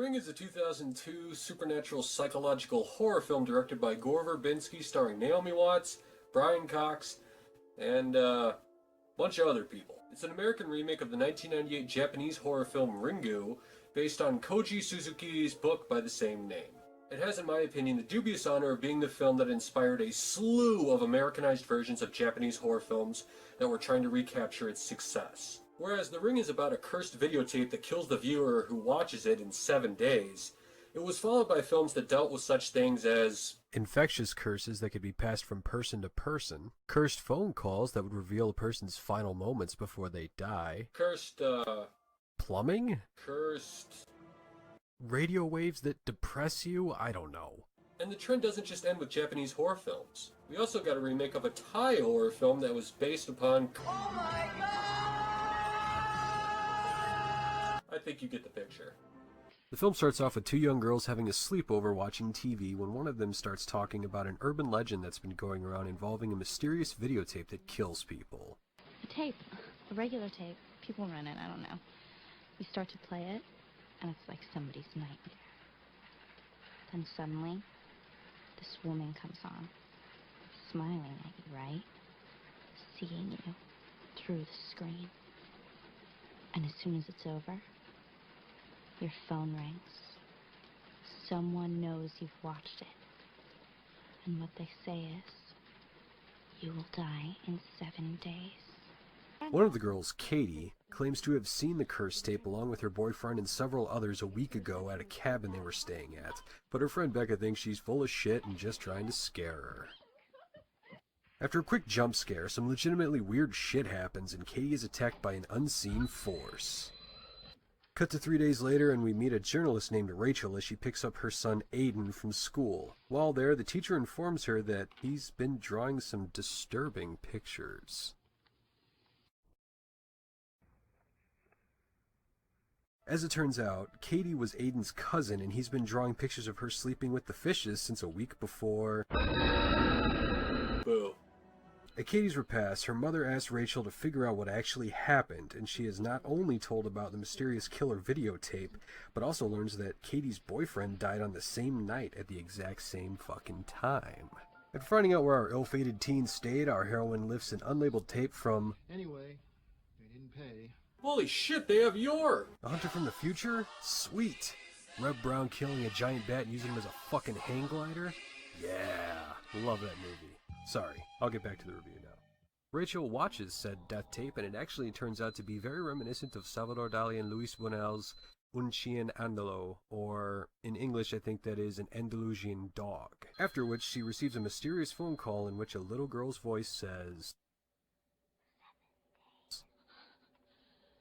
Ring is a 2002 supernatural psychological horror film directed by Gore Verbinski, starring Naomi Watts, Brian Cox, and a bunch of other people. It's an American remake of the 1998 Japanese horror film Ringu, based on Koji Suzuki's book by the same name. It has, in my opinion, the dubious honor of being the film that inspired a slew of Americanized versions of Japanese horror films that were trying to recapture its success. Whereas The Ring is about a cursed videotape that kills the viewer who watches it in 7 days, it was followed by films that dealt with such things as infectious curses that could be passed from person to person, cursed phone calls that would reveal a person's final moments before they die, cursed, plumbing? Cursed... radio waves that depress you? I don't know. And the trend doesn't just end with Japanese horror films. We also got a remake of a Thai horror film that was based upon... Oh my god! I think you get the picture. The film starts off with two young girls having a sleepover watching TV when one of them starts talking about an urban legend that's been going around involving a mysterious videotape that kills people. A tape. A regular tape. People run it, I don't know. We start to play it, and it's like somebody's nightmare. Then suddenly, this woman comes on, smiling at you, right? Seeing you through the screen. And as soon as it's over, your phone rings. Someone knows you've watched it. And what they say is, you will die in 7 days. One of the girls, Katie, claims to have seen the cursed tape along with her boyfriend and several others a week ago at a cabin they were staying at, but her friend Becca thinks she's full of shit and just trying to scare her. After a quick jump scare, some legitimately weird shit happens and Katie is attacked by an unseen force. Cut to 3 days later and we meet a journalist named Rachel as she picks up her son Aiden from school. While there, the teacher informs her that he's been drawing some disturbing pictures. As it turns out, Katie was Aiden's cousin and he's been drawing pictures of her sleeping with the fishes since a week before. Boo. At Katie's repast, her mother asks Rachel to figure out what actually happened, and she is not only told about the mysterious killer videotape, but also learns that Katie's boyfriend died on the same night at the exact same fucking time. After finding out where our ill-fated teen stayed, our heroine lifts an unlabeled tape from... Anyway, they didn't pay. Holy shit, they have your... A hunter from the future? Sweet! Reb Brown killing a giant bat and using him as a fucking hang glider? Yeah, love that movie. Sorry, I'll get back to the review now. Rachel watches said death tape, and it actually turns out to be very reminiscent of Salvador Dali and Luis Buñuel's Un Chien Andalo, or in English I think that is an Andalusian dog. After which she receives a mysterious phone call in which a little girl's voice says...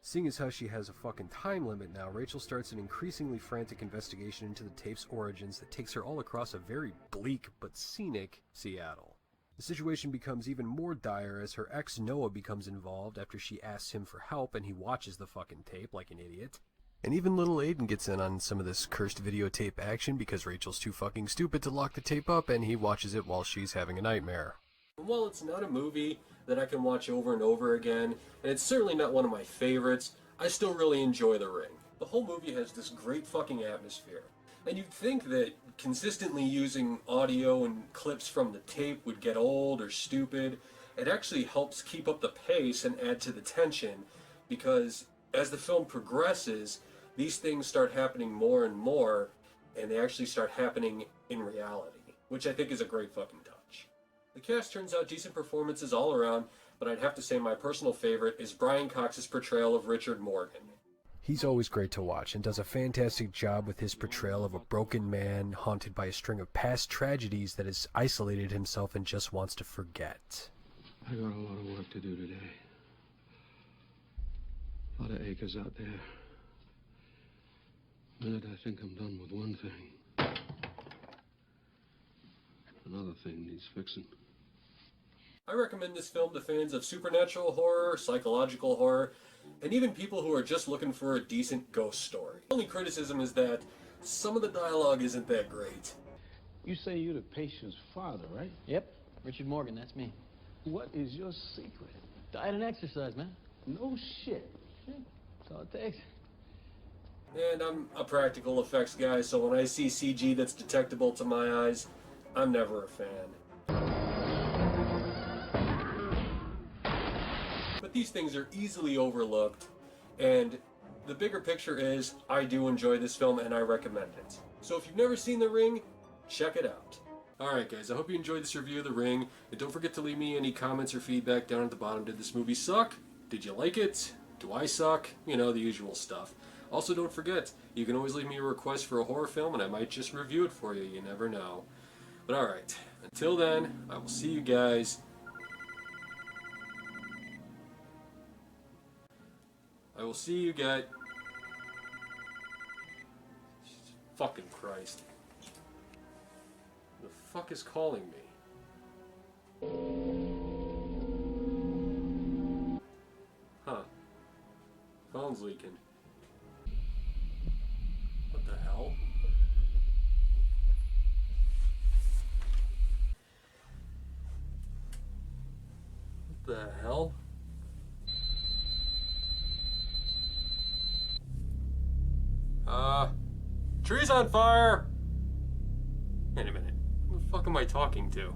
Seeing as how she has a fucking time limit now, Rachel starts an increasingly frantic investigation into the tape's origins that takes her all across a very bleak but scenic Seattle. The situation becomes even more dire as her ex Noah becomes involved after she asks him for help and he watches the fucking tape like an idiot. And even little Aiden gets in on some of this cursed videotape action because Rachel's too fucking stupid to lock the tape up and he watches it while she's having a nightmare. While it's not a movie that I can watch over and over again, and it's certainly not one of my favorites, I still really enjoy The Ring. The whole movie has this great fucking atmosphere. And you'd think that consistently using audio and clips from the tape would get old or stupid. It actually helps keep up the pace and add to the tension, because as the film progresses, these things start happening more and more, and they actually start happening in reality, which I think is a great fucking touch. The cast turns out decent performances all around, but I'd have to say my personal favorite is Brian Cox's portrayal of Richard Morgan. He's always great to watch and does a fantastic job with his portrayal of a broken man haunted by a string of past tragedies that has isolated himself and just wants to forget. I got a lot of work to do today. A lot of acres out there. The minute I think I'm done with one thing, another thing needs fixing. I recommend this film to fans of supernatural horror, psychological horror, and even people who are just looking for a decent ghost story. The only criticism is that some of the dialogue isn't that great. You say you're the patient's father, right? Yep, Richard Morgan, that's me. What is your secret? Diet and exercise, man. No shit. Shit, that's all it takes. And I'm a practical effects guy, so when I see CG that's detectable to my eyes, I'm never a fan. But these things are easily overlooked, and the bigger picture is, I do enjoy this film and I recommend it. So if you've never seen The Ring, check it out. Alright guys, I hope you enjoyed this review of The Ring, and don't forget to leave me any comments or feedback down at the bottom. Did this movie suck? Did you like it? Do I suck? You know, the usual stuff. Also, don't forget, you can always leave me a request for a horror film and I might just review it for you, you never know. But alright, until then, I will see you guys. Fucking Christ. The fuck is calling me? Huh. Phone's leaking. What the hell? What the hell? Tree's on fire! Wait a minute. Who the fuck am I talking to?